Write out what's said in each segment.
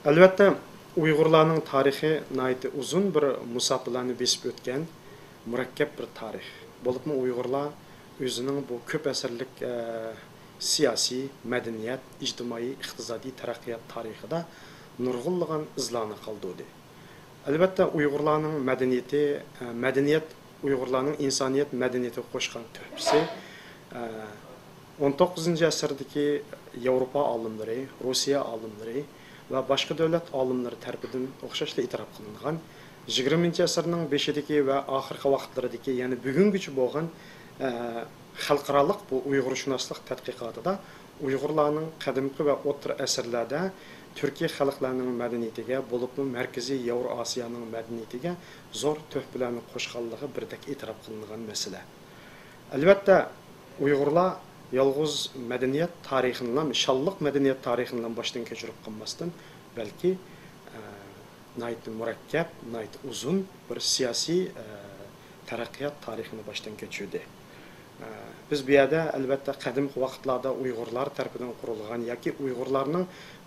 Albatta, Uyg'urlarning tarixi nihoyatda uzun bir musofirlarni besib o'tgan murakkab bir tarix. Bo'libmi Uyg'urlar o'zining bu ko'p asrlik siyosiy, madaniyat, ijtimoiy, iqtisodiy taraqqiyot tarixida nurg'unlagan izlarni qoldirdi. Albatta, Uyg'urlarning madaniyati, madaniyat Uyg'urlarning insoniyat madaniyatiga qo'shgan tuhfasi 19 asrdagi Yevropa olimlari, Rossiya olimlari va boshqa davlat olimlari tarafidan o'xshashli e'tirof qilingan 20 asrning beshidagi va oxirgi vaqtlaridagi, ya'ni bugungacha bo'lgan xalqaro bu Uyg'urshunoslik tadqiqotida Uyg'urlarning qadimgi va o'rta asrlarda Turkiya xalqlarining madaniyatiga, bo'libmi Markaziy Yevroosiyoning madaniyatiga zo'r tuhfalarni qo'shganligi birdek e'tirof qilingan masala. Albatta, Uyg'urlar yolg'iz madaniyat tarixidan, shonliq madaniyat tarixidan boshdan kechirib qolmasdan, balki nihoyat murakkab, nihoyat uzun bir siyosiy taraqqiyot tarixini boshdan kechirdi. Biz bu yerda albatta qadimgi vaqtlarda Uyg'urlar tomonidan qurilgan yoki Uyg'urlarning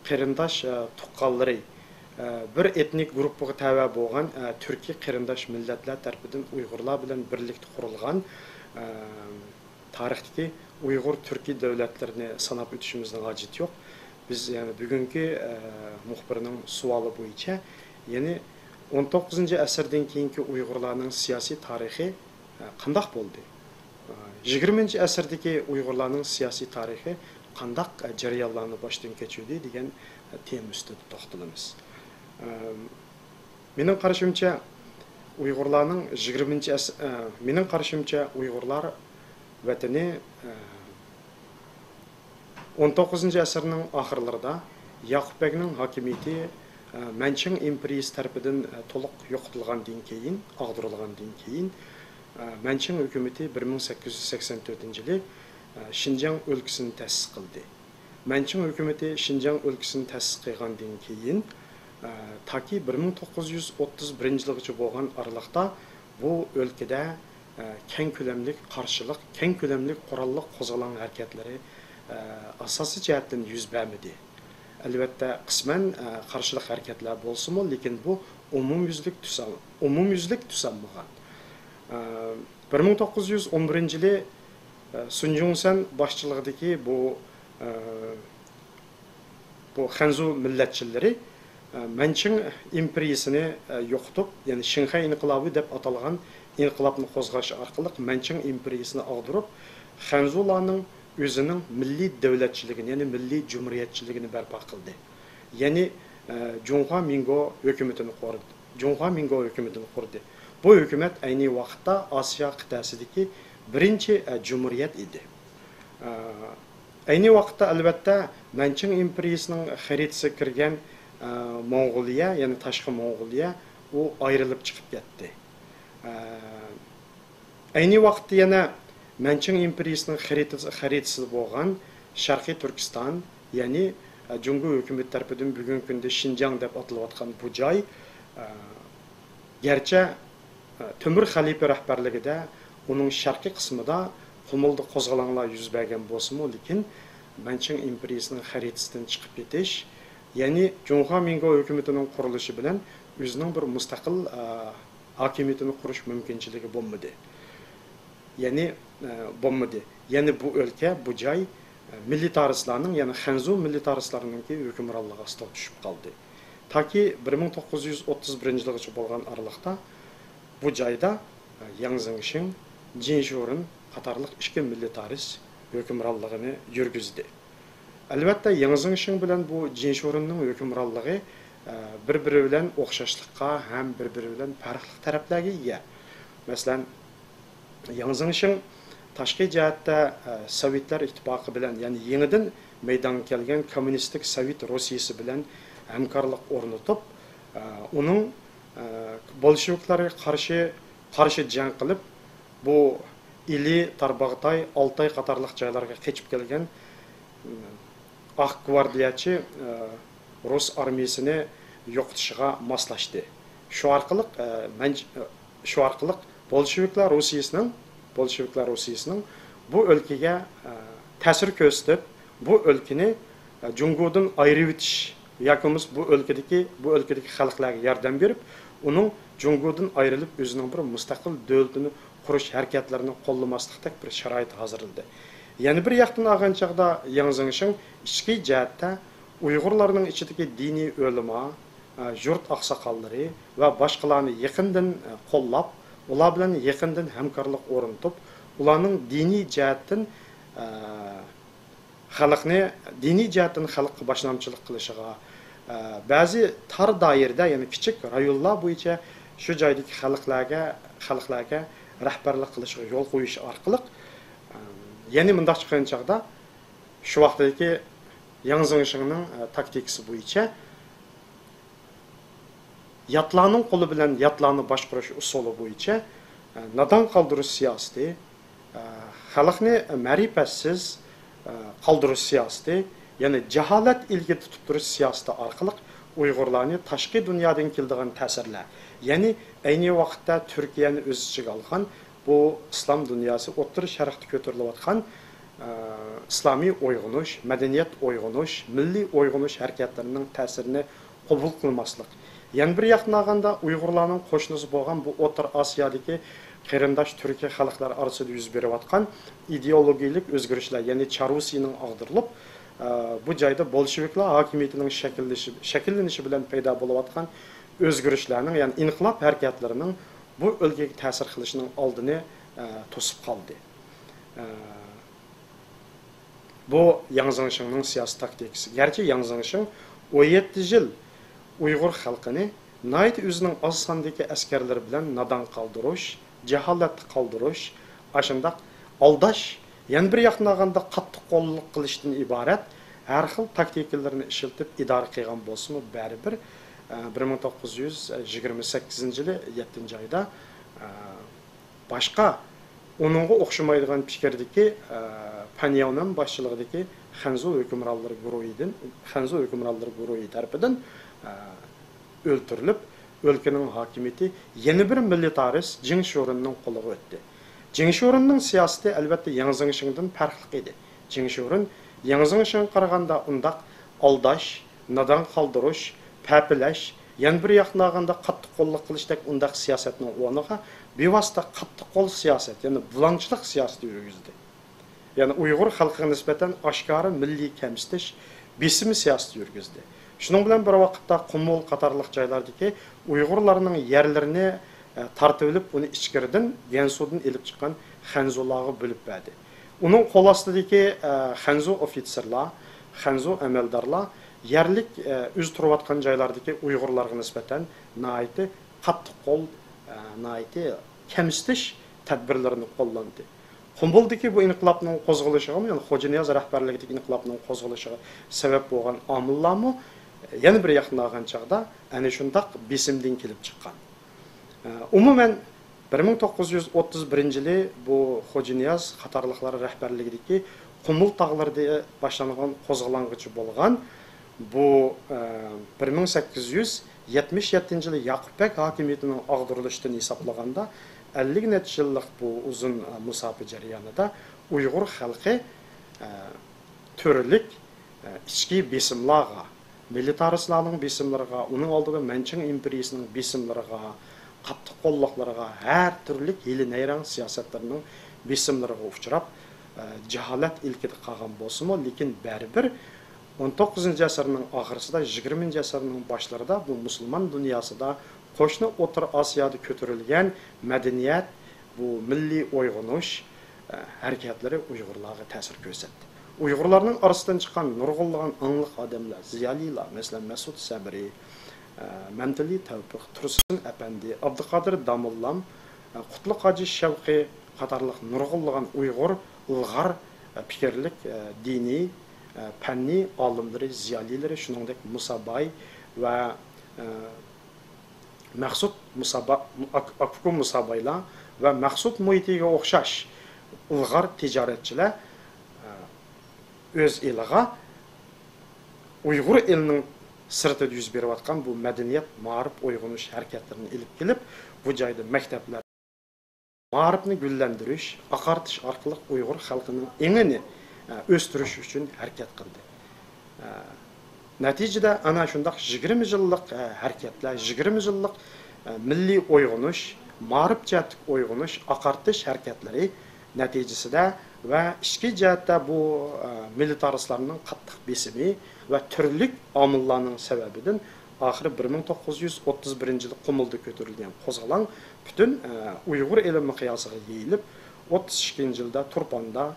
qarindosh tuqqanlari bir etnik guruhga tava bo'lgan Turkiy qarindosh millatlar tomonidan Uyg'urlar bilan birlikda qurilgan tarixdagi Uyg'ur Turkiy davlatlarini sanab o'tishimizning hojati yo'q. Biz yani bugungi muxbirning savoli bo'yicha, ya'ni 19-asrdan keyingi Uyg'urlarning siyosiy tarixi qanday bo'ldi? 20-asrdagi Uyg'urlarning siyosiy tarixi qanday jarayonlarni boshdan kechirdi degan tema ustida to'xtalamiz. Mening qarashimcha Uyg'urlarning 20 qarashimcha Uyg'urlar vatani 19 asrning oxirlarida Yaqub Begning hokimiyati Manching imperiyasi tomonidan to'liq yo'qotilgandan keyin, ag'darilgandan keyin Manching hukumati 1884-yili Xinjiang o'lkasini ta'sis qildi. Manching hukumati Xinjiang o'lkasini ta'sis qilgandan keyin taki 1931-yilgacha bo'lgan araliqda bu o'lkada keng ko'lamli qarshilik, keng ko'lamli qurolli qo'zg'olon harakatlari asosiy jihatdan yuz bermadi. Albatta qisman qarshilik harakatlar bo'lsa-mu, lekin bu umumyuzlik tus olmagan. 1911-yili Sun Yat-sen boshchiligidagi bu Xanzu millatchilari Manching imperiyasini yo'qotib, ya'ni Xinhai inqilobi deb atalgan inqilobni qo'zg'ash orqali Manching imperiyasini ag'dirib, Xanzularning o'zining milliy davlatchiligini, ya'ni milliy jumhuriyatchiligini barpo qildi. Ya'ni Junhua Mingo hukumatini qurdi. Bu hukumat ayni vaqtda Osiyo qit'asidagi birinchi jumhuriyat edi. Ayni vaqtda albatta Manching imperiyasining xaritasiga kirgan Mong'oliya, ya'ni tashqi Mong'oliya u ayrilib chiqib ketdi. Ayni vaqtda yana Manching imperiyasining xaritasi bo'lgan Sharqiy Turkiston, ya'ni Jungo hukumat tomonidan bugungi kunda Xinjiang deb atalayotgan bu joy garchi Temur xalifa rahbarligida uning sharqiy qismida qumulda qo'zg'olonlar yuz bergan bo'lsa-mu, lekin Manching imperiyasining xaritasidan chiqib ketish, ya'ni Junhua Mingo hukumatining qurilishi bilan o'zining bir mustaqil hokimiyatini qurish mumkinchiligi bo'lmadi. Ya'ni bu o'lka, bu joy militaristlarning, ya'ni Xanzu militarislarining hukmronligi ostida tushib qoldi. Taki 1931-yilgacha bo'lgan araliqda bu joyda Yang Zhengxin, Jin Shurin qatorliq ikki militarist hukmronligini yurgizdi. Albatta Yang Zhengxin bilan bu Jin Shurinning hukmronligi bir-biri bilan o'xshashlikqa ham bir-biri bilan farqli taraflarga ega. Masalan, Yang Zhengxin tashqi jihatda Sovetlar ittifoqi bilan, ya'ni yangidan maydonga kelgan kommunistik Sovet Rossiyasi bilan hamkorlik o'rnatib, uning bolsheviklarga qarshi jang qilib, bu Ili, Tarbag'toy, Oltoy qatorliq joylarga qochib kelgan Oq gvardiyachi Rus armiyasini yo'qotishiga moslashdi. Shu orqali bolsheviklar Rossiyasining bu o'lkaga ta'sir ko'rsatib, bu o'lkani Jungodan ayirib o'tish yakımız bu ülkedeki xalqlarga yordam berib, uning Jungodan ayrılıp o'zining bir mustaqil davlatini qurish harakatlarini qo'llamaslikdek bir sharoit hozirladi. Yana bir yoqdan olgan chaqda Yang Zengshin ichki jihatda Uyg'urlarning ichidagi diniy o'lima, yurt oqsoqollari va boshqalarni yaqindan qo'llab, ular bilan yaqindan hamkorlik o'rnatib, ularning diniy jihatdan xalqqa boshlamchilik qilishiga, ba'zi tar doirada, ya'ni kichik rayonlar bo'yicha shu joydagi xalqlarga rahbarlik qilishga yo'l qo'yish orqali, ya'ni bunday chiqqan chaqda shu vaqtdagi Yang Zengshinning taktikasi bo'yicha yatlarning qo'li bilan yatlarni boshqarish usuli bo'yicha nodon qoldirish siyosati, xalqni ma'rifatsiz qoldirish siyosati, ya'ni jaholat ilgi tutib turish siyosati orqali Uyg'urlarni tashqi dunyodan keladigan ta'sirlar, ya'ni ayni vaqtda Turkiyani o'z ichiga olgan bu islom dunyosi o'rta sharqda ko'tarilayotgan islomiy uyg'unish, madaniyat uyg'unish, milliy uyg'unish harakatlarining ta'sirini qabul qilmaslik. Yana bir yoqdan olganda Uyg'urlarning qo'shnisi bo'lgan bu O'rta Osiyodagi qarindosh Turkiya xalqlari orasida yuz berayotgan ideologik o'zgarishlar, ya'ni Charusining og'dirilib, bu joyda bolsheviklar hokimiyatining shakllanishi bilan paydo bo'layotgan o'zgarishlarning, ya'ni inqilob harakatlarining bu o'lkaga ta'sir qilishining oldini to'sib qoldi. Bu Yang Zengshinning siyosiy taktikasi. Gerçi Yang Zengshin 17 yil Uyg'ur xalqini nayt o'zining oz sondagi askarlari bilan nodon qoldirish, jaholat qoldirish, ashundaq aldash, yana bir yoqdan olganda qattiq qo'llik qilishdan iborat har xil taktikalarni ishlatib idora qilgan bo'lsa-mu, baribir 1928 yili 7-oyda boshqa onunğa o'xshamaydigan fikrdagi Panyavning boshchiligidagi Xanzu hukmronlari guruhi tarafidan o'ltirilib, o'lkaning hokimiyati yana bir militarist Jing Shorinning qo'liga o'tdi. Jing Shorinning siyosati albatta Yang Zengshindan farqli edi. Jing Shorin Yang Zengshin qaraganda undaq aldash, nodon qoldirish, papilash, yana bir yoqdan olganda qattiq qo'llik qilishdek undaq siyosatning o'rniga bevosita qattiq qo'l siyosat, ya'ni bulanchilik siyosati yurgizdi. Yani Uyg'ur xalqiga nisbatan oshkora milliy kamsitish, besim siyosati yurgizdi. Shuning bilan bir vaqtda Qumul qatorliq joylardagi Uyg'urlarning yerlarini tartib olib, uni ichkaridan Gansudan elib chiqqan Xanzularga bo'lib berdi. Uning qo'l ostidagi Xanzu ofitserlar, Xanzu amaldorlar yerlik o'z turayotgan joylardagi Uyg'urlarga nisbatan nihoyatda qattiq qo'l, nihoyatda kamsitish tadbirlarini qo'llandi. Qumbuldagi bu inqilobning qo'zg'alishiga, ya'ni Xo'ja Niyoz rahbarligidagi inqilobning qo'zg'alishiga sabab bo'lgan omillarmi yana bir yoqdan olgan chaqda ana shundaq besimdan kelib chiqqan. Umuman 1931-yili bu Xo'ja Niyoz qatorliqlari rahbarligidagi Qumul tog'larida boshlangan qo'zg'alang'ichi bo'lgan bu 1877-yili Yaqubbek hokimiyatining og'dirilishidan hisoblaganda 50 necha yillik bu uzun musofa jarayonida Uyg'ur xalqi turlik ichki besimlarga, militaristlarning besimlariga, uning oldida Manching imperiyasining besimlariga, qattiq qo'lliqlariga, har turli hili-nayrang siyosatlarning besimlariga uchrab, jaholat ilkida qolgan bo'lsa-mu, lekin baribir 19-asrning oxirisida, 20-asrning boshlarida bu musulmon dunyosida qo'shni O'rta Osiyoda ko'tarilgan madaniyat, bu milliy uyg'unish harakatlari Uyg'urlarga ta'sir ko'rsatdi. Uyg'urlarning orasidan chiqqan nurg'unlagan angliq odamlar, ziyolilar, masalan Mas'ud Sabri, Mamtali Tavfiq, Tursun Apandi, Abduqodir Damullam, Qutlug' Hoji Shavqi qatorliq nurg'unlagan Uyg'ur ilg'or fikrlik, diniy, fanniy olimlari, ziyolilari, shuningdek Musabay va Maqsud Akfukum Musabaylar va Maqsud muhitiga o'xshash ilg'or tijoratchilar o'z eliga Uyg'ur elining sirtida yuz berayotgan bu madaniyat, ma'rif, uyg'unish harakatlarini ilib kelib, bu joyda maktablar ma'rifni gullantirish, oqartish orqali Uyg'ur xalqining engini o'stirish uchun harakat qildi. Nəticədə ana şundaq 20 yıllık hareketler, 20 yıllık milli oyg'unish, ma'rif jihatlik oyg'unish, aqartish hareketleri neticesinde ve işki cihatta bu militaristlarının qattiq besimi ve türlük amillarning sebebinden ahiri 1931 yılı Qumulda ko'tarilgan qo'zg'olon bütün Uyg'ur eli miqyosiga yeyilib 32 yılda Turpanda,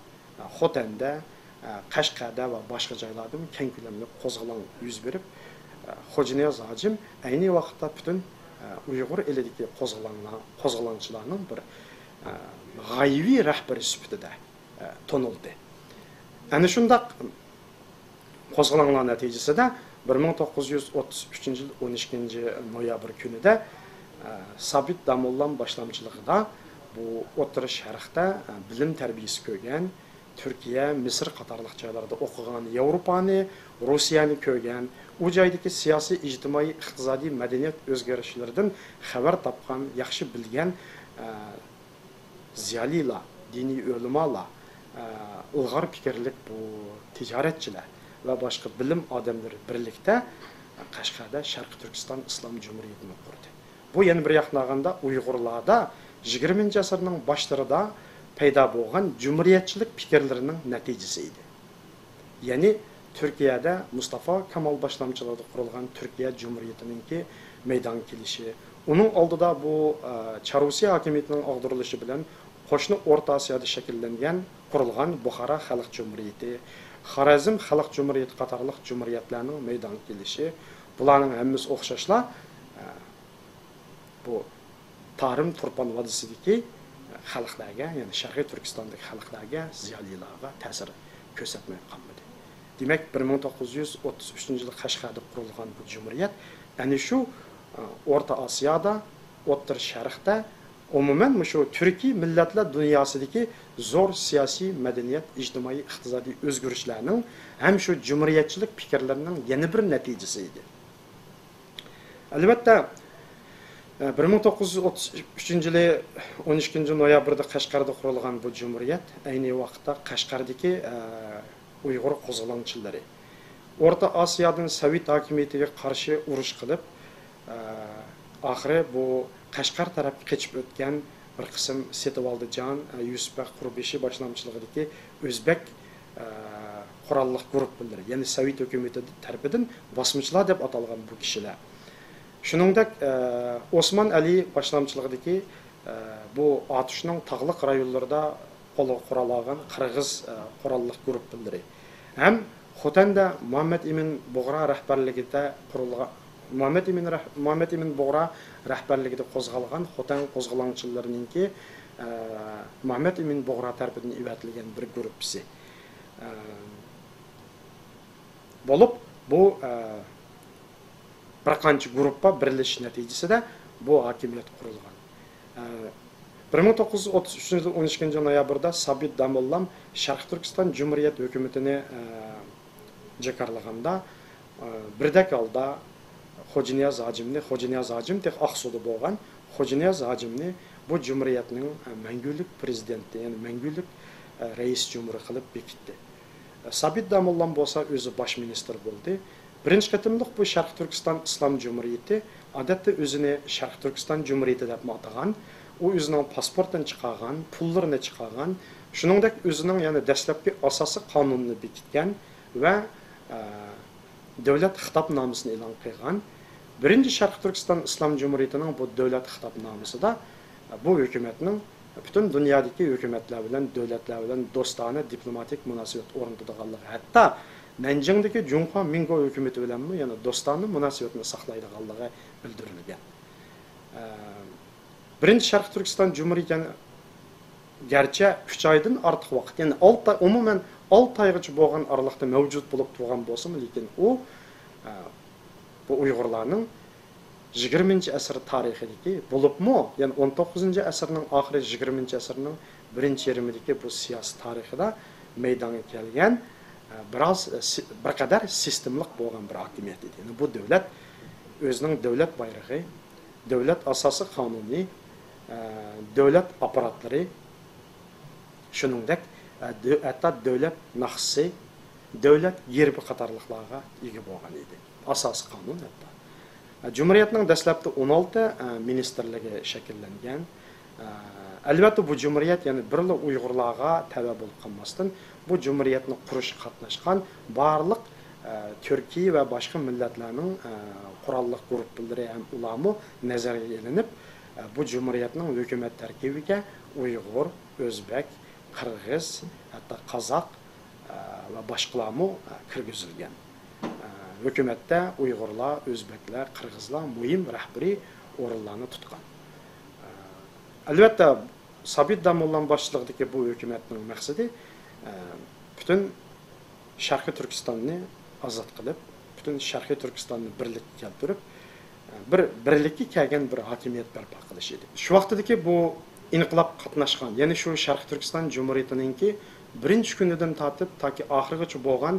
Xotanda, Qashqarda ve başka joylarda keng ko'lamli qo'zg'olon yuz berib, Xo'janiyaz hojim ayni vaqtda bütün Uyg'ur elidagi qo'zg'olonchilarning bir g'aybiy rahbari sifatida tonildi. Ana shundaq qo'zg'olonlar natijasida 1933 yil 12 noyabr kunida Sabit Damollam boshlamchiligida bu O'rta Sharqda bilim tarbiyasi ko'rgan, Türkiye, Mısır qatorliq joylarda o'qigan, Yevropani, Rossiyani ko'rgan, u joydagi siyosiy, ijtimoiy, iqtisodiy, madaniyat o'zgarishlaridan xabar topgan, yaxshi bilgan ziyolilar, diniy ulamolar, ilg'or fikrlik bu tijoratchilar ve başka bilim adamları birlikte Qashqarda Sharq Turkiston Islom Cumhuriyetini kurdu. Bu yana bir yoqlaganda Uyg'urlarda 20 asrning boshlarida paydo bo'lgan cumhuriyetçilik fikrlarining natijasi edi. Ya'ni Türkiye'de Mustafa Kemal boshlamchiligida qurilgan Türkiye Cumhuriyetininki meydon kelishi, uning oldida bu Charusiya hokimiyatining og'dirilishi bilan qo'shni O'rta Osiyoda shakllangan qurilgan Buxoro Xalq Cumhuriyeti, Xorazm Xalq Cumhuriyeti qatorliq cumhuriyetlarning meydon kelishi, bularning hammasi o'xshashlar bu Tarim Turpan vodisidagi xalqlarga, ya'ni Sharqiy Turkistondagi xalqlarga, ziyolilarga ta'sir ko'rsatmay qolmadi. Demak, 1933 yil Qashqarda qurilgan bu cumhuriyet ana shu O'rta Osiyoda, O'rta Sharqda umuman shu Türkiy millatlar dunyosidagi zo'r siyosiy, madaniyat, ijtimoiy, iqtisodiy o'zgarishlarning ham shu cumhuriyetchilik fikrlarining yana bir natijasi edi. Albatta 1933 yili 12 noyabrda Qashqarda qurilgan bu cumhuriyet ayni vaqtda Qashqardagi Uyg'ur qo'zg'olonchilari O'rta Osiyodan Sovet hokimiyatiga qarshi urush qilib, oxiri bu Qashqar tarafga keçip o'tgan bir qism Setivaldijon, Yusufbek Qurbeshi boshlamchiligidagi o'zbek qurolli guruhlar, ya'ni Sovet hukumati tarafidan bosmichilar deb atalgan bu kishilar. Shuningdek, Osman Ali boshlamchiligidagi bu otishning tog'liq rayonlarida qo'lga qurol olgan Qirg'iz qurolli guruhlari ham Xotanda Muhammad Emin Bug'ra rahbarligida qurilgan Muhammad Emin Bug'ra rahbarligida qo'zg'algan Xotan qo'zg'olonchilarininki Muhammad Emin Bug'ra tarafidan ivatilgan bir guruhisi bo'lib, bu bir qancha guruhga birlashish natijasida bu hokimiyat qurilgan. 1933 yil 12 noyabrda Sabit Damollam Sharq Turkiston Cumhuriyet hukumatini jakarlaganda birdek holda Xo'janiyaz hojim tek Aqsuda bo'lgan Xo'janiyaz hojimni bu cumhuriyetning mangulik prezidenti, ya'ni mangulik reis cumhuri qilib bekitdi. Sabit Damollam bo'lsa o'zi bosh ministr bo'ldi. Birinchi qatimliq bu Sharq Turkiston Islom Cumhuriyeti odatda o'zini Sharq Turkiston Cumhuriyeti deb atagan, u o'zining pasportini chiqargan, pullarini chiqargan, shuningdek o'zining yana dastlabki asosiy qonunini bekitgan va davlat xitobnomasini e'lon qilgan. Birinchi Sharq Turkiston Islom Cumhuriyetining bu davlat xitobnomasida bu hukumatning bütün dünyadaki hükümetler bilen, devletler bilen dostane diplomatik münasebet o'rnatadiganligi, hatta Nanjingdagi Junxo Mingo hükümeti bilen mi, yani dostane münasebetini saqlaydiganligi bildirilgan. Birinchi Sharq Turkiston Cumhuriyeti gerçi 3 aydan ortiq vaqt, yani umuman 6 aygacha bo'lgan aralıqda mavjud bo'lib turgan bo'lsa-mu, lekin u bu Uyg'urlarning 20 asr tarixidagi bo'libmi, yani 19 asrning oxiri 20 asrning birinchi yarmidagi bu siyosiy tarixida meydonga kelgan bir qadar sistemlik bo'lgan bir hokimiyat edi. Yani bu davlat o'zining davlat bayrog'i, davlat asosiy qonuni, davlat apparatlari, shuningdek hatta davlat naqsi davlat gerbi qatorliqlarga ega bo'lgan edi. Asosiy qonun hatto. Cumhuriyetning dastlabki 16 ministerligi shakllangan. Albatta bu cumhuriyet yani birli Uyg'urlarga tava bo'lib qolmasdan bu cumhuriyetni qurishga qatnashgan barliq Türkiye ve başka milletlerinin kurallık grupları hem ulamı nazarga ilinib bu cumhuriyetning hükümet terkibiga Uyghur, Özbek, Kırgız, hatta Kazak ve başkalarımı kirgizilgan. Hükümette Uyg'urlar, Özbekler, Kırgızlar mühim rahbari o'rinlarni tutgan. Albatta Sabit Damollan boshchiligidagi bu hükümetning maqsadi bütün Sharqiy Turkistonni azad qilib, bütün Sharqiy Turkistonni birlikka keltirib, birlikka kelgan bir hokimiyat barpo qilish edi. Shu vaqtdagi bu inqilob qatnashgan, ya'ni shu Sharqiy Turkiston Cumhuriyetininki birinchi kunidan tortib toki oxirigacha bo'lgan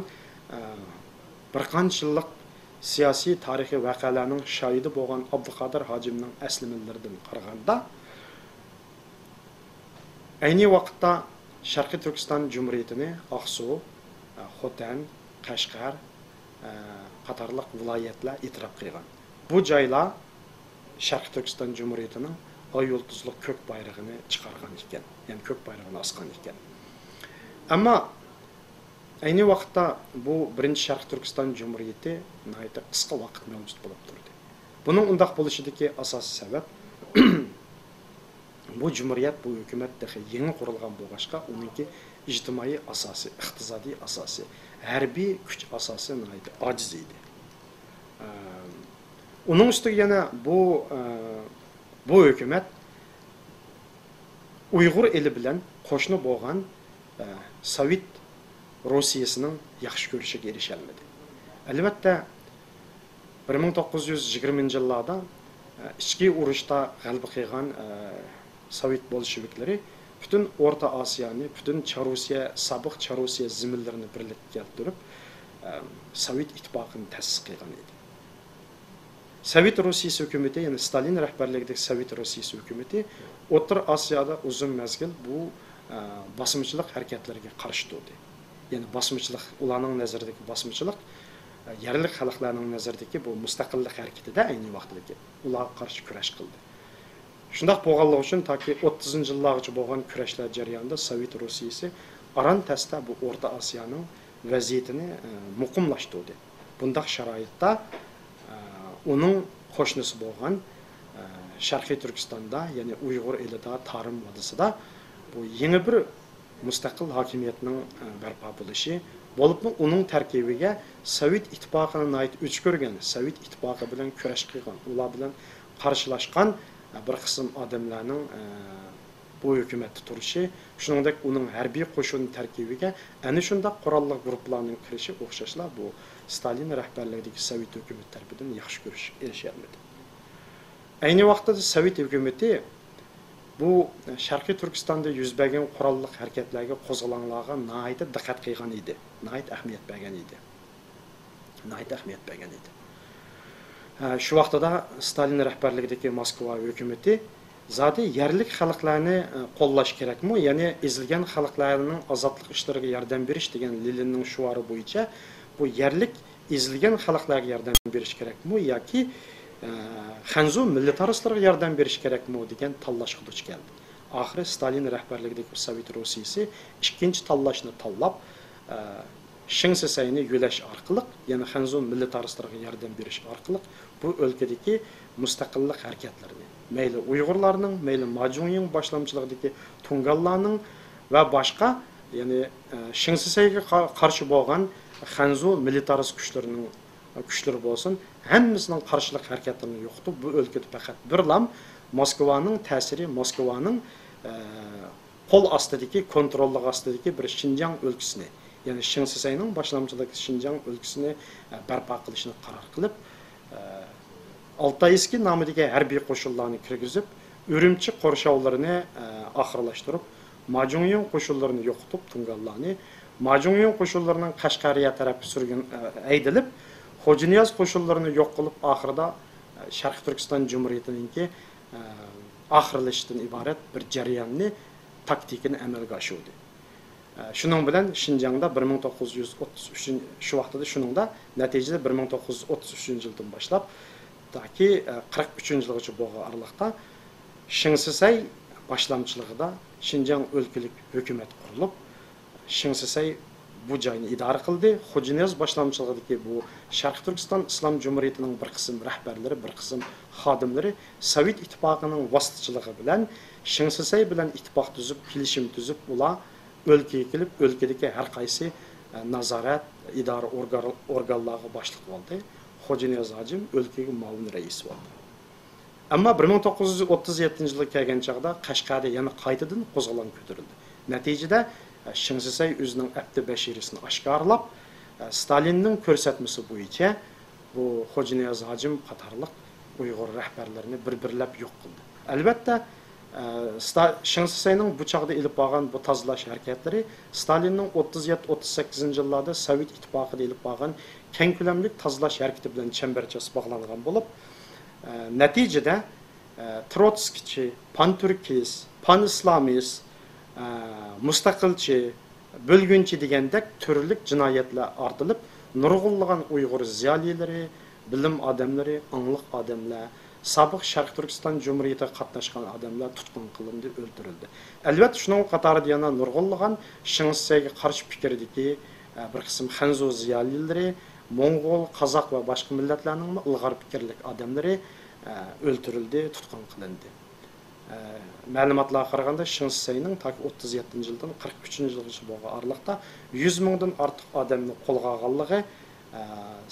bir qancha yillik siyosiy tarixiy voqealarning shohidi bo'lgan Abduqodir Hojimning aslimlaridan qaraganda ayni vaqtda Sharqiy Turkiston Cumhuriyetini Aqsu, Xotan, Qashqar qatorliq viloyatlar e'tirof qilgan. Bu joylar Sharqiy Turkiston Cumhuriyetining oy yulduzli ko'k bayrog'ini chiqargan ekan, ya'ni ko'k bayrog'ini osgan ekan. Ammo ayni vaqtda bu birinchi Sharqiy Turkiston Cumhuriyeti nihoyatda qisqa vaqt mavjud bo'lib turdi. Buning undaq bo'lishidagi asosiy sabab bu cumhuriyet, bu hükümet dahi yeni kurulgan bo'lg'achqa uningki ijtimoiy asosi, iqtisodiy asosi, harbiy kuch asosi nihoyatda ojiz edi. Uning ustiga yana bu hükümet Uyg'ur eli bilan qo'shni bo'lgan Sovet Rossiyasining yaxshi ko'rishiga erisha olmadi. Albatta 1920-yillarda ichki urushda g'alaba qilgan Sovet bolşevikleri bütün Orta Asya'nı, bütün Çarusya, sabık Çarusya ziminlerini birlikte keltirip Sovet ittifaqını ta'sis qilgan edi. Sovet Rossiyasi hükümeti, yani Stalin rehberligidagi Sovet Rossiyasi hükümeti O'rta Asya'da uzun mezgil bu basımçılık hareketlerine qarshi turdi. Yani basımçılık, ularning nazaridagi basımçılık, yerli xalqlarning nazaridagi bu mustaqillik hareketida ayni vaqtdagi ularga qarshi kurash qildi. Şundaq bo'lganligi uchun toki 30-yillargacha bo'lgan kurashlar jarayonida Sovet Rossiyasi aran tasda bu O'rta Osiyoning vaziyatini muqimlashtirdi. Bundaq sharoitda uning qo'shnisi bo'lgan Sharqiy Turkistonda, ya'ni Uyg'ur elida, Tarim vodisida bu yangi bir mustaqil hokimiyatning barpo bo'lishi bo'lib, uning tarkibiga Sovet ittifoqini ait uch ko'rgan, Sovet ittifoqi bilan kurash qilgan, ular bilan qarshilashgan bir qism odamlarning bu hukumatda turishi, shuningdek uning harbiy qo'shin tarkibiga ana shunday qurolli guruhlarning kirishi o'xshashlar bu Stalin rahbarligidagi Sovet hukumati tarafidan yaxshi ko'rish erishalmadi. Ayni vaqtda Sovet hukumati bu Sharqiy Turkistonda yuz bergan qurolli harakatlarga, qo'zg'olonlarga nihoyatda diqqat qilgan edi, nihoyat ahamiyat bergan edi. Şu vaqtda Stalin rahbarligidagi Moskva hukumati zati yerlik xalqlarni qo'llash kerakmi, ya'ni ezilgan xalqlarning ozodlik ishlariga yordam berish degan Leninning shuari bo'yicha bu yerlik ezilgan xalqlarga yordam berish kerakmi yoki Xanzu militaristlarga yordam berish kerakmi degan tanlashga duch keldi. Oxiri Stalin rahbarligidagi Sovet Rossiyasi ikkinchi tanlashni tanlab Shing Sisayni yo'lash orqali, ya'ni Xanzu militaristlarga yordam berish orqali bu o'lkadagi mustaqillik harakatlarini, mayli Uyg'urlarning, mayli Majuniyning boshlamchiligidagi Tungallarning va boshqa, ya'ni Shing Sisayga qarshi bo'lgan Xanzu militarist kuchlari bo'lsin, hammasining qarshilik harakatlarini yo'qotib, bu o'lkada faqat birlam Moskvaning ta'siri, Moskvaning qo'l ostidagi, kontrolli ostidagi bir Xinjiang o'lkasini, yani Shing Sisayning boshlamchiligidagi Xinjiang o'lkasini barpo qilishni qaror qilib, Altayski nomidagi harbiy qo'shinlarni kirgizib, Urumchi qo'rshovlarini oxirlashtirib, Majuniyning qo'shinlarini yo'qotib, Tungallarni, Majuniyning qo'shinlarining Qashqariya tarafga surgun aydilib, Xo'janiyaz qo'shinlarini yo'q qilib, oxirida Sharqiy Turkiston Cumhuriyetininki oxirlashishdan iborat bir jarayonni, taktikini amalga oshirdi. Şunun bilan Şinjangda 1933 şu vaqtida şuningda natijada 1933 yildan boshlab taki 43 yilgacha bo'lgan aralıqda Şing Sisay boshlamchiligida Şinjang o'lkalik hukumat qurilib, Şing Sisay bu joyni idora qildi. Xo'janiyaz boshlamchiligidagi bu Sharq Turkiston Islom Jumhuriyatining bir qism rahbarlari, bir qism xodimlari Sovet ittifoqining vositaçiligi bilan Şing Sisay bilan ittifoq tuzib, kelishim tuzib, ular o'lkaga kelib, o'lkadagi har qaysi nazorat idora organlarga boshliq bo'ldi. Xo'janiyaz hojim o'lkaga muavin rais bo'ldi. Ammo 1937-yilga kelgan chaqda Qashqarda yana qaytadan qo'zg'olon ko'tarildi. Natijada Şing Sisay o'zining abdi bashirisini oshkorlab, Stalinning ko'rsatmasi bo'yicha bu Xo'janiyaz hojim qatorliq Uyg'ur rahbarlarini bir-birlab yo'q qildi. Albatta, Şing Sisayning bu chaqda ilib borgan bu tozalash harakatlari Stalinning 37-38 yillarda Sovet ittifoqida ilib borgan keng ko'lamli tozalash harakati bilan chambarchas bog'langan bo'lib, natijada Trotskichi, pan-turkist, pan-islomist, mustaqilchi, bölgünçi degandek turli jinoyatlar ortilib, nurg'unlagan Uyg'ur ziyolilari, bilim odamlari, angliq odamlar, sobiq Sharq Turkiston Jumhuriyatida qatnashgan odamlar tutqun qilindi, o'ldirildi. Albatta, shuning qatorida yana nurg'unlagan Şing Sisayga qarshi fikrdagi bir qism Xanzu ziyolilari, Mo'ng'ol, Qozoq va boshqa millatlarning ilg'or fikrlik odamlari o'ldirildi, tutqun qilindi. Ma'lumotlarga qaraganda Şing Sisayning 37-yildan 43-yilgacha bo'lgan aralıqda 100 mingdan ortiq odamni qo'lga olganligi,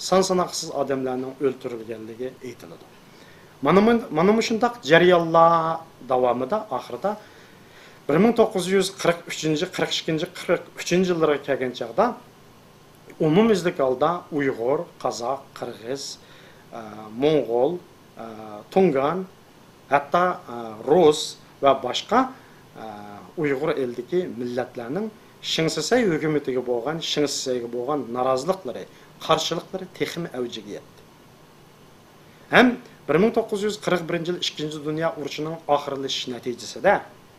son-sanoqsiz odamlarning o'ldirilganligi aytiladi. Mana shundaq jarayonlar davomida oxirida 1943-42-43 kelgan chaqda umumyuzlik holda Uyg'ur, Qozoq, Qirg'iz, Mo'ng'ol, Tungan, hatta Rus va boshqa Uyg'ur eldagi millatlarning Şing Sisay hukumatiga bo'lgan, Şing Sisayga bo'lgan naroziliklari, qarshiliklari texmi avjiga yetdi. Ham 1941-yil 2 dunyo urushining oxirlashish natijasida,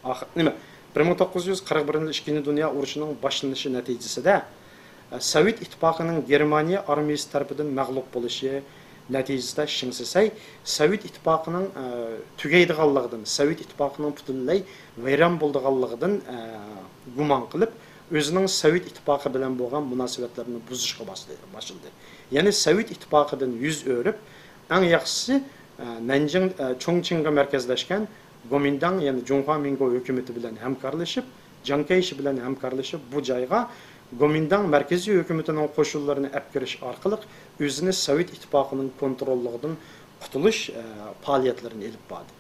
1941-yil 2 dunyo urushining boshlanishi natijasida Sovet ittifoqining Germaniya armiyasi tomonidan mag'lub bo'lishi natijasida Şing Sisay Sovet ittifoqining tugaydiganligidan, Sovet ittifoqining butunlay vayron bo'ldiganligidan gumon qilib, o'zining Sovet ittifoqi bilan bo'lgan munosabatlarini buzishga boshladi. Ya'ni Sovet ittifoqidan yuz o'rib, eng yaxshisi Nanjing, Chongqingga markazlashgan Gomindang, ya'ni Junhua Mingo hukumati bilan hamkorlashib, Chiang Kai-shek bilan hamkorlashib, bu joyga Gomindang markaziy hukumatining qo'shinlarini olib kirish orqali o'zini Sovet ittifoqining kontrolligidan qutulish faoliyatlarini olib bordi.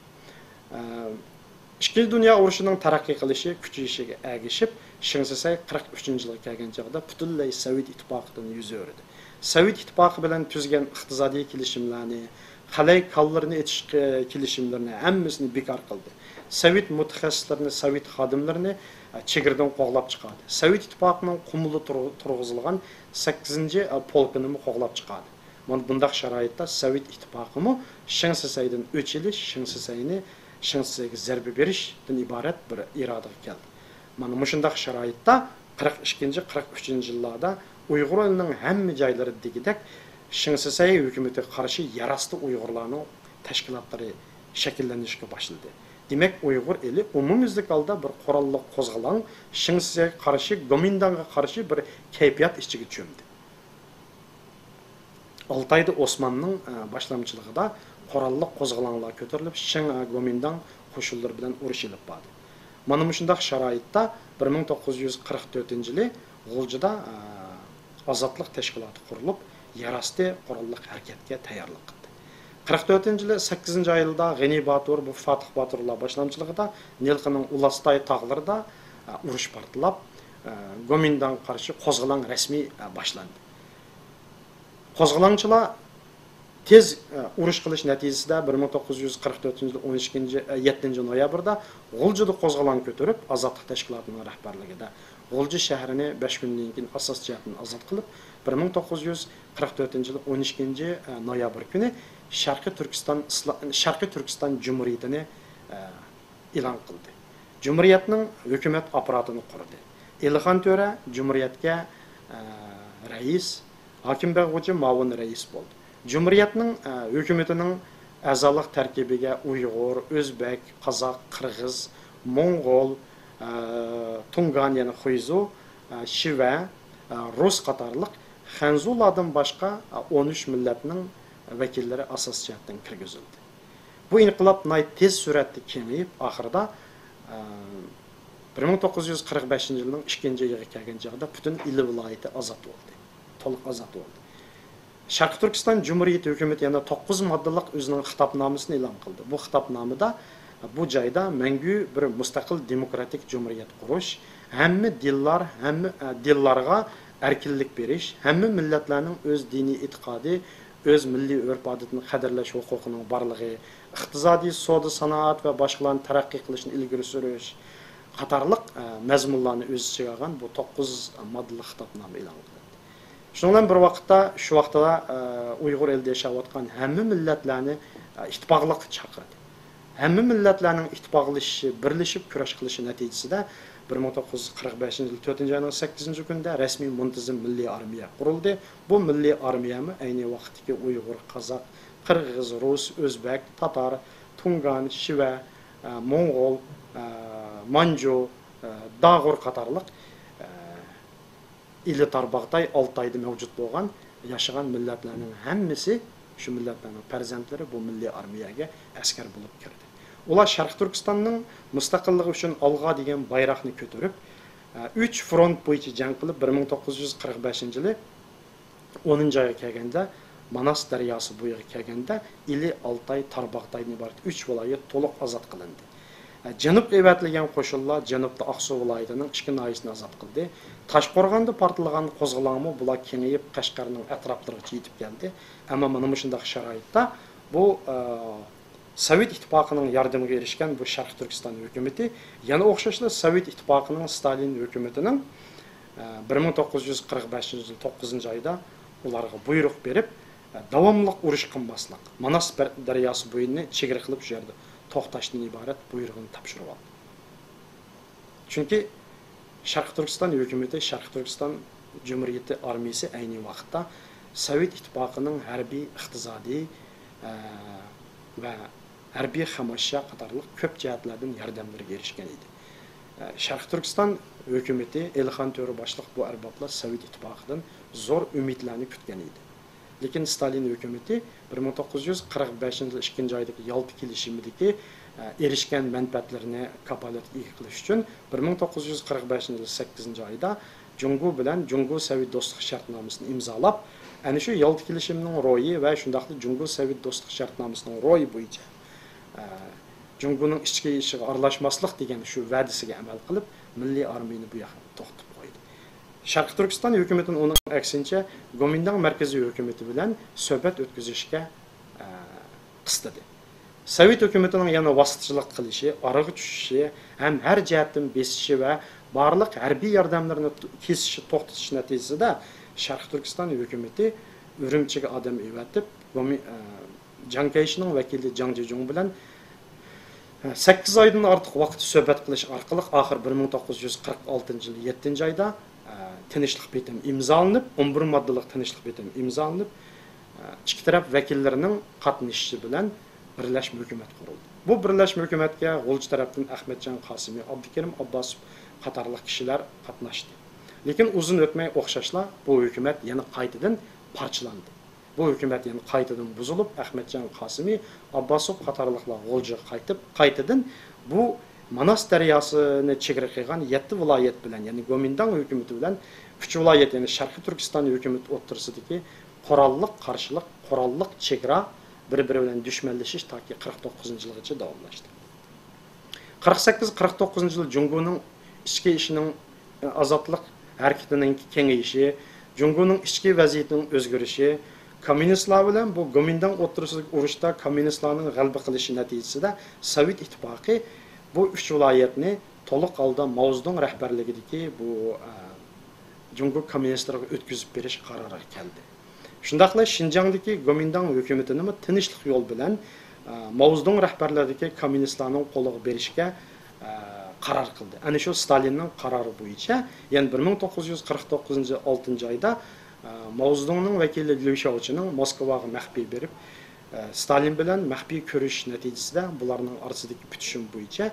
Ikkinchi dunyo urushining taraqqiy qilishi, kuchayishiga ergishib, Şing Sisay 43-yilga kelgan chaqda butunlay Sovet ittifoqidan yuz o'rdi. Sovet ittifoqi bilan tuzgan iqtisodiy kelishimlarni, qalay kollarini etish kelishimlarini hammasini bekor qildi. Sovet mutaxassislarini, Sovet xodimlarini chegirdan qo'g'lab chiqadi. Sovet ittifoqining qumuli turg'izilgan 8-polkini qo'g'lab chiqadi. Mana bunday sharoitda Sovet ittifoqimi Şing Sisaydan o'chilish, Şing Sisayga zarba berishdan iborat bir irodaga keldi. Mana shunday sharoitda 42-43-yillarda Uyg'ur elining hamma joylaridagidek Şing Sisay hukumatiga qarshi yarasты Uyg'urlarning tashkilotlari shakllanishga boshladi. Demek Uyg'ur eli umumyuzlik holda bir qurolli qo'zg'olon Şing Sisayga qarshi, Gomindanga qarshi bir kayfiyat ichiga cho'mdi. Altayda Osmanning boshlamchiligida qurolli qo'zg'olonlar ko'tarilib, Şing Gomindang qo'shinlari bilan urush olib bordi. Mana shunday sharoitda 1944-yili G'uljida ozodlik tashkiloti qurilib, yarasты qurolli harakatga tayyorlik qildi. 44-yili 8-oyda G'ani Batur, bu Fatih Baturlar boshlamchiligida Nilqining Ulastay tog'larida urush portlab, Gomindang qarshi qo'zg'olon rasmiy boshlandi. Qo'zg'olonchilar tez urush qilish natijasida 1944-yil 7-noyabrda G'uljida qo'zg'olon ko'tarib, ozodlik tashkilotining rahbarligida G'ulji shahrini 5 kundan keyin asos jihatdan ozod qilib, 1944-yil 12-noyabr kuni Sharqiy Turkiston Jumhuriyatini e'lon qildi. Jumhuriyatning hukumat apparatini qurdi. Elxan Töre Cumhuriyetke reis, hakim beg'uvchi ma'vun reis bo'ldi. Cumhuriyetning hükümetinin a'zolik tarkibiga Uyg'ur, O'zbek, Qozoq, Qirg'iz, Mo'ng'ol, Tungan, ya'ni Xuizu, Shiva, Rus qatorliq Xanzulardan boshqa 13 millatning vakillari asos jihatdan kirgizildi. Bu inqilob tez suratda kengayib, oxirida 1945 yilning 2-yilga kelgan chog'da butun ili viloyati ozod bo'ldi. To'liq ozod bo'ldi. Sharq Turkiston Cumhuriyeti hukumati yana 9 moddalik o'zining xitobnomasini e'lon qildi. Bu xitobnomada bu joyda mangu bir mustaqil demokratik cumhuriyet qurish, hamma dillarga erkinlik berish, hamma millatlarning o'z diniy e'tiqodi, o'z milliy urf-odatini qadrlash huquqining borligi, iqtisodiy, savdo, sanoat va boshqalarni taraqqiy qilishni ilgari surish qatorliq mazmunlarni o'z ichiga olgan bu 9 moddalik xitobnoma e'lon qildi. Şundan bir vaqtda, şu vaqtda Uyg'ur elida yashayotgan hamma millatlarni ittifoqliqqa chaqirdi. Hamma millatlarning ittifoqlashishi, birlashib kurash qilishi natijasida 1945 yil 4-oyning 8-kunida rasmiy muntazam milliy armiya qurildi. Bu milliy armiyami ayni vaqtdagi Uyg'ur, Qozoq, Qirg'iz, Rus, O'zbek, Tatar, Tungan, Shiva, Mo'ng'ol, Manju, Dağur qatorliq ili Tarbağday, Altay'da mevcut bo'lgan yaşayan milletlerinin hammasi, şu milletlerinin farzandlari bu milliy armiyaga askar bo'lib kirdi. Ular Sharq Turkistonning mustaqilligi uchun olg'a degan bayroqni ko'tarib, 3 front bo'yicha jang qilib 1945-yili 10-oyga kelganda Manas daryosi bo'yiga kelganda ili Altay, Tarbağdaydan iborat 3 viloyat to'liq ozod qilindi. Janub evatlagan qo'shinlar Janubda Aqsu viloyatining 2 noyisini ozod qildi. Toshqo'rg'onda portlagan qo'zg'olonmi bular kengayib Qashqarning atroflariga yetib keldi. Ammo mana shunday sharoitda bu Sovet ittifoqining yordamiga erishgan bu Sharq Turkiston hukumatı yana o'xshashli Sovet ittifoqining Stalin hukumatining 1945-yil 9-oyda ularga buyruq berib, davomli urush qilmaslik, Manas daryosi bo'yini chegara qilib shu yerda to'xtashdan iborat buyrug'ini topshirib oldi. Chunki Sharq Turkiston hukumati, Sharq Turkiston Cumhuriyeti armiyasi ayni vaqtda Sovet ittifoqining harbiy, iqtisodiy va harbiy xomashyo qatorliq ko'p jihatlardan yordamlarga erishgan edi. Sharq Turkiston hukumati Elxan Töre boshliq bu arboblar Sovet ittifoqidan zo'r umidlarni kutgan edi. Lekin Stalin hukumati 1945-yil 2-oydagi Yalta kelishimidagi erishgan manfaatlarini kapolatga qilish uchun 1945-yil 8-oyda Jungo bilan Jungo Sovet do'stlik shartnomasini imzolab, ana shu Yalta kelishimining ro'yi va shundaqli Jungo Sovet do'stlik shartnomasining ro'yi bo'yicha Jungoning ichki ishiga aralashmaslik degan shu va'dasiga amal qilib, milliy armiyani bu yoqqa to'xtatib qo'ydi. Sharq Turkiston hukumatining uning aksincha Gomindang markaziy hukumati bilan suhbat o'tkazishga qistadi. Sovet hukumatining yana vositachilik qilishi, oraga tushishi, ham har jihatdan besishi va barliq harbiy yordamlarni kesishi, to'xtatish natijasida Sharq Turkiston hukumati Urumchiga odam evatib, Jankayshining vakili Jang Jejong bilan 8 oydan ortiq vaqt suhbat qilish orqali oxir 1946-yil 7-oyda tinchlik bitim imzolanib, 11 moddalik tinchlik bitim imzolanib, ikki taraf vakillarining qatnashishi bilan birlashma hukumat qurildi. Bu birlashma hukumatga G'ulji tarafdan Ahmadjon Qosimiy, Abdukarim Abbosov qatorliq kishilar qatnashdi. Lekin uzun o'tmay o'xshashlar bu hukumat yana qaytadan parchalandi. Bu hukumat yana qaytadan buzilib, Ahmadjon Qosimiy, Abbosov qatorliqlar G'uljiga qaytadan bu Manas daryosini chegara qilgan 7 viloyat bilan, ya'ni Gomindang hukumati bilan 3 viloyat, ya'ni Sharqiy Turkiston hukumati o'rtasidagi qurolliq qarshilik, qurolliq chegara bir-biri bilan dushmanlashish toki 49-yilgacha davomlashdi. 48-49-yil Jungoning ichki ishining ozodlik harakatining kengayishi, Jungoning ichki vaziyatining o'zgarishi, kommunistlar bilan bu Gomindang o'rtasidagi urushda kommunistlarning g'alaba qilishi natijasida Sovet ittifoqi bu 3 viloyatni to'liq holda Mao rahbarligidagi bu Jungo kommunistlariga o'tkazib berish qaroriga keldi. Shundaqla Xinjiangdagi Gomindang hukumatini tinchlik yo'l bilan Mao rahbarligidagi kommunistlarning qo'liga berishga qaror qildi. Ana shu Stalinning qarori bo'yicha, ya'ni 1949 oyda Mao Zedongning vakili Liu Shaoqining Moskvaga maxfiy berib, Stalin bilan maxfiy ko'rish natijasida bularning orasidagi bitishim bo'yicha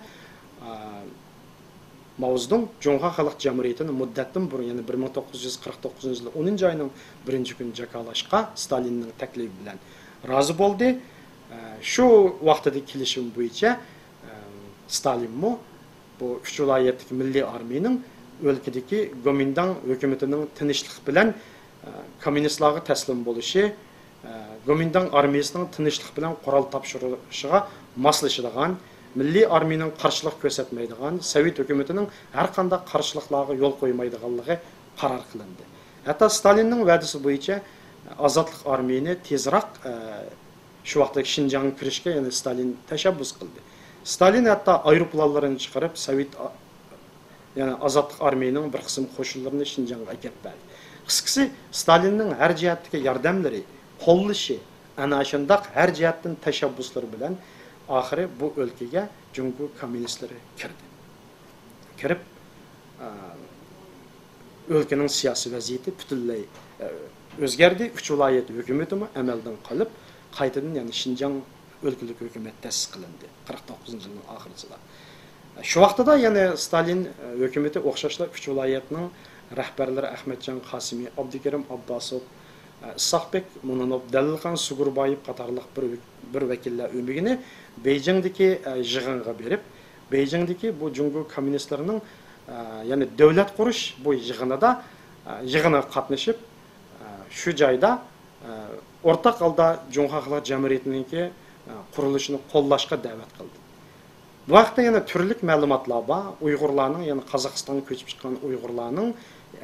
Mao Zedong Cumhuriyet Xalq Cumhuriyeti'nin muddatdan burun, yani 1949 yılı 10. ayının 1. gün jakalashqa Stalinning taklifi bilan razı bo'ldi. Şu vaqtdagi kelishim bo'yicha Stalin bu üç viloyatdagi milliy armiyaning o'lkadagi Gomindan hukumatining tinchlik bilan kommunistlarga taslim bo'lishi, Gomindan armiyasining tinchlik bilan qurol topshirishiga moslashadigan, milliy armiyaning qarshilik ko'rsatmaydigan, Sovet hukumatining har qanday qarshiliklarga yo'l qo'ymaydiganligi qaror qilindi. Hatta Stalinning va'dasi bo'yicha azodlik armiyani tezroq shu vaqtda Xinjiangga kirishga, ya'ni Stalin tashabbus qildi. Stalin hatta aeroplanlarini chiqarib, Sovet yani azodlik armiyaning bir qism qo'shinlarini Xinjiangga olib berdi. Qisqasi Stalinning har jihatdagi yordamlari, qo'llashi, ana shundaq har jihatdan tashabbuslari bilan oxiri bu o'lkaga Jungo kommunistlari kirdi. Kirib o'lkaning siyosiy vaziyati butunlay o'zgardi. 3 viloyat hukumati amaldan qolib, qaytadan yani Xinjiang o'lkalik hukumat ta'sis qilindi 49-yilning oxirisida. Şu vaqtda yani Stalin hukumati o'xshashla 3 viloyatning rahbarlari Ahmadjon Qosimi, Abdukarim Abbasov, Issoqbek Munanov, Dalilxon Sugurboyev qatorliq bir vakillar o'migini Beijingdagi yig'inga berib, Beijingdagi bu Jungo kommunistlarining yani davlat qurish bu yig'inga qatnashib, shu joyda o'rtaq holda Cumhuriyet Xalq Cumhuriyetininki qurilishini qo'llashga da'vat qildi. Bu vaqtda yana turli ma'lumotlar bor. Uyg'urlarning, ya'ni Qozog'istonga ko'chib chiqqan Uyg'urlarning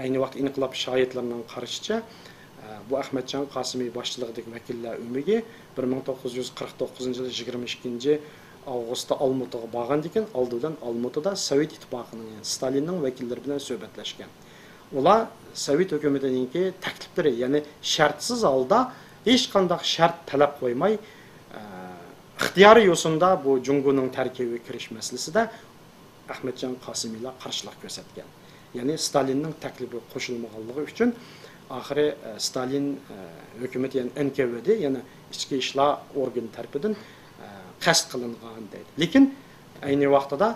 ayni vaqt inqilob shohidlarining qarashicha bu Ahmadjon Qosimiy boshchiligidagi vakillar umigi 1949-yil 22 avgustda Olmutaga borgan ekan, oldidan Olmutada Sovet ittifoqining, yani Stalinning vakillari bilan suhbatlashgan. Ular Sovet hukumatiningki takliflari, ya'ni shartsiz holda hech qanday shart talab qo'ymay ixtiyoriy yo'sinda bu Jungoning tarkibiga kirish masalasida Ahmadjon Qosimiylar qarshilik ko'rsatgan. Ya'ni Stalinning taklifi qo'shilmaganligi uchun oxiri Stalin hukumati, ya'ni NKVD, ya'ni ichki ishlar organi tarafidan qasd qilingan deydi. Lekin ayni vaqtida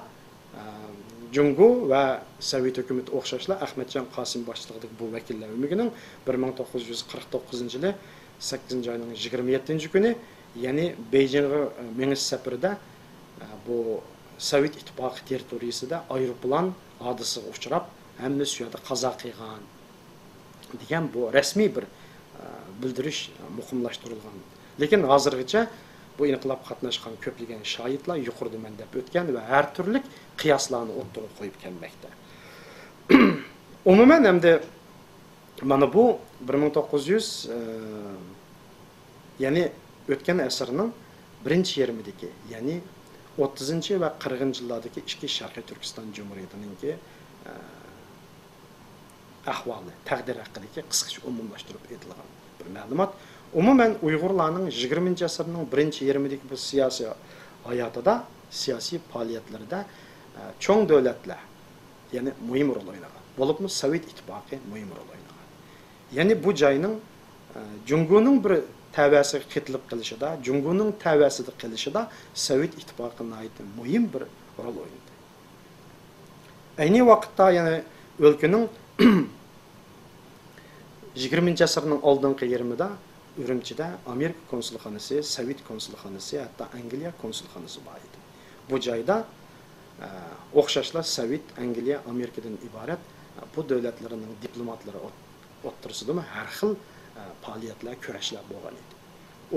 Jungo va Sovet hukumati o'xshashla Ahmadjon Qosim boshchiligidagi bu vakillar o'migining 1949-yili 8 oyning 27 kuni, ya'ni Beijingga menish safarida bu Sovet ittifoqi territoriyasida aeroplan hodisasiga uchrab, hamma shu yerda qazo qilgan degan bu rasmiy bir bildirish muqimlashtirilgan. Lekin hozirgacha bu inqilob qatnashgan ko'plagan shohidlar yuqorida men deb o'tgan va har turli qiyoslarni o'rtaga qo'yib kelmoqda. Umuman hamda mana bu 1900 ya'ni o'tgan asrning birinchi yarmidagi, ya'ni 30 va 40 yillardagi ichki Sharqiy Turkiston Jumhuriyatininki ahvoli, taqdiri haqidagi qisqacha umumlashtirib aytilgan bir ma'lumot. Umuman Uyg'urlarning 20 asrning birinchi yarmidagi bu siyosiy hayotida, siyosiy faoliyatlarida cho'ng davlatlar, ya'ni muhim rol o'ynagan. Bo'libmi Sovet ittifoqi muhim rol o'ynagan. Ya'ni bu joyning Jungoning bir tavasiga qitilib qilishida, Jungoning tavasida qilishida Sovet ittifoqining aytib muhim bir rol o'ynadi. Ayni vaqtda ya'ni o'lkaning 20 asrning oldingi yarmida Ürümçide Amerika konsulxonasi, Sovet konsulxonasi, hatta Angliya konsulxonasi bor edi. Bu joyda o'xshashlar Sovet, Angliya, Amerikadan iborat bu davlatlarining diplomatlari o'ttirisida har xil faoliyatlar, kurashlar bo'lgan edi.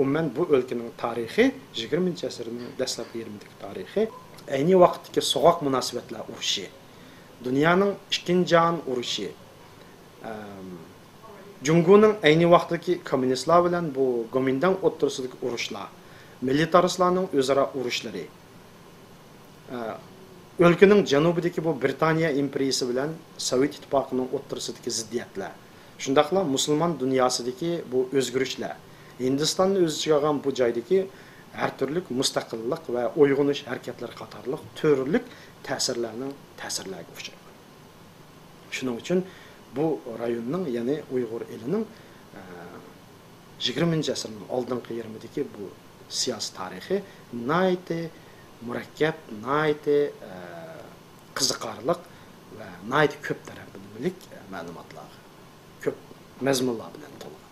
Umuman bu o'lkaning tarixi 20 asrning dastlabki yarmidagi tarixi ayni vaqtdagi so'g'oq munosabatlar urushi, dunyoning ikkinchi jahon urushi, Jungoning ayni vaqtdagi kommunistlar bilan bu Gomindan o'ttirisidagi urushlar, militaristlarning o'zaro urushlari, o'lkaning janubidagi bu Britaniya imperiyasi bilan Sovet ittifoqining o'ttirisidagi ziddiyatlar, shundaqla musulmon dunyosidagi bu o'zgarishlar, Hindistonni o'z ichiga olgan bu joydagi har turli mustaqillik va uyg'unish harakatlari qatorliq turli ta'sirlarga uchragan. Shuning uchun bu rayonning, ya'ni Uyg'ur elining 20-asrning oldingi yarmidagi bu siyosiy tarixi nihoyatda murakkab, nihoyatda qiziqarli va nihoyatda ko'p taraflama ma'lumotlar, ko'p mazmunlar bilan to'lgan.